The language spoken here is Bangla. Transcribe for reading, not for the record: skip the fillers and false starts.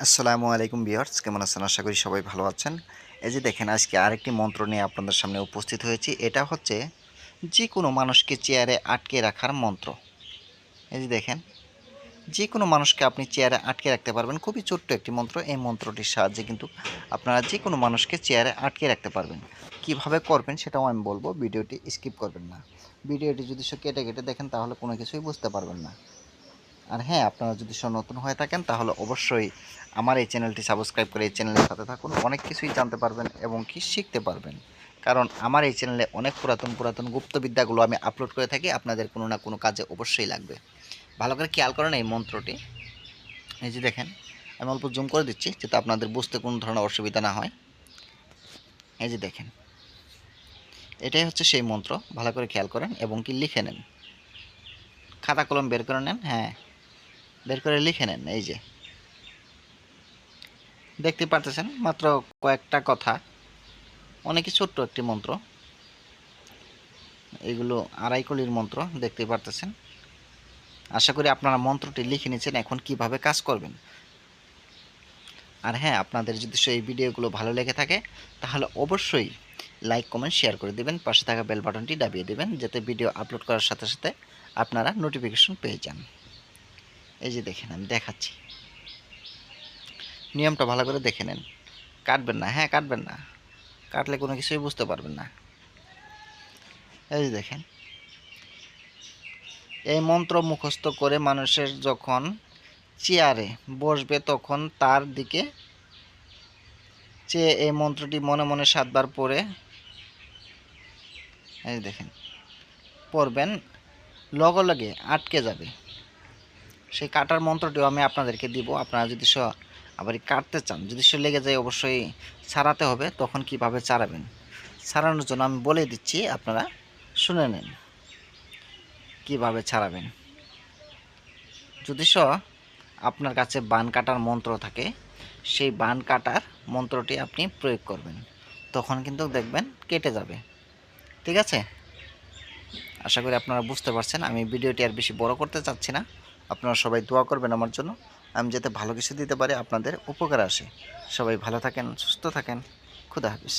আসসালামু আলাইকুম ভিউয়ার্স, কেমন আছেন? আশা করি সবাই ভালো আছেন। এই যে দেখেন, আজকে আরেকটি মন্ত্র নিয়ে আপনাদের সামনে উপস্থিত হয়েছি। এটা হচ্ছে যে কোনো মানুষকে চেয়ারে আটকে রাখার মন্ত্র। এই যে দেখেন, যে কোনো মানুষকে আপনি চেয়ারে আটকে রাখতে পারবেন। খুবই ছোট্ট একটি মন্ত্র। এই মন্ত্রটির সাহায্যে কিন্তু আপনারা যে কোনো মানুষকে চেয়ারে আটকে রাখতে পারবেন। কিভাবে করবেন সেটাও আমি বলবো, ভিডিওটি স্কিপ করবেন না। ভিডিওটি যদি কেটে কেটে দেখেন তাহলে কোনো কিছুই বুঝতে পারবেন না। আর হ্যাঁ, আপনারা যদি নতুন হয়ে থাকেন তাহলে অবশ্যই আমার এই চ্যানেলটি সাবস্ক্রাইব করে এই চ্যানেলের সাথে থাকুন। অনেক কিছুই জানতে পারবেন এবং কি শিখতে পারবেন। কারণ আমার এই চ্যানেলে অনেক পুরাতন গুপ্তবিদ্যাগুলো আমি আপলোড করে থাকি, আপনাদের কোনো না কোনো কাজে অবশ্যই লাগবে। ভালো করে খেয়াল করেন এই মন্ত্রটি। এই যে দেখেন, আমি অল্প জুম করে দিচ্ছি যাতে আপনাদের বুঝতে কোনো ধরনের অসুবিধা না হয়। এই যে দেখেন, এটাই হচ্ছে সেই মন্ত্র। ভালো করে খেয়াল করেন এবং কি লিখে নেন। খাতা কলম বের করে নেন, হ্যাঁ, বের করে লিখে নেন। এই যে দেখতে পারতেছেন, মাত্র কয়েকটা কথা, অনেকই ছোট্ট একটি মন্ত্র। এগুলো আড়াই কলির মন্ত্র, দেখতে পারতেছেন। আশা করি আপনারা মন্ত্রটি লিখে নিয়েছেন, এখন কিভাবে কাজ করবেন। আর হ্যাঁ, আপনাদের যদি সেই ভিডিওগুলো ভালো লেগে থাকে তাহলে অবশ্যই লাইক কমেন্ট শেয়ার করে দেবেন, পাশে থাকা বেল বাটনটি দাবিয়ে দেবেন যাতে ভিডিও আপলোড করার সাথে সাথে আপনারা নোটিফিকেশন পেয়ে যান। এই যে দেখেন, আমি দেখাচ্ছি, নিয়মটা ভালো করে দেখে নেন। কাটবেন না, হ্যাঁ কাটবেন না, কাটলে কোনো কিছুই বুঝতে পারবেন না। এই যে দেখেন, এই মন্ত্র মুখস্থ করে মানুষের যখন চেয়ারে বসবে তখন তার দিকে চেয়ে এই মন্ত্রটি মনে মনে 7 বার পড়ে, এই দেখেন, পড়বেন, লগে লগে আটকে যাবে। সেই কাটার মন্ত্রটিও আমি আপনাদেরকে দিব। আপনারা যদি আবার কাটতে চান, যদি লেগে যায় অবশ্যই ছাড়াতে হবে। তখন কিভাবে ছাড়াবেন, ছাড়ানোর জন্য আমি বলে দিচ্ছি, আপনারা শুনে নেন কিভাবে ছাড়াবেন। যদি আপনার কাছে বান কাটার মন্ত্র থাকে, সেই বান কাটার মন্ত্রটি আপনি প্রয়োগ করবেন, তখন কিন্তু দেখবেন কেটে যাবে। ঠিক আছে? আশা করি আপনারা বুঝতে পারছেন। আমি ভিডিওটি আর বেশি বড় করতে চাচ্ছি না। আপনারা সবাই দোয়া করবেন আমার জন্য, আমি যাতে ভালো কিছু দিতে পারি, আপনাদের উপকারে আসে। সবাই ভালো থাকেন, সুস্থ থাকেন। খুদা হাফেজ।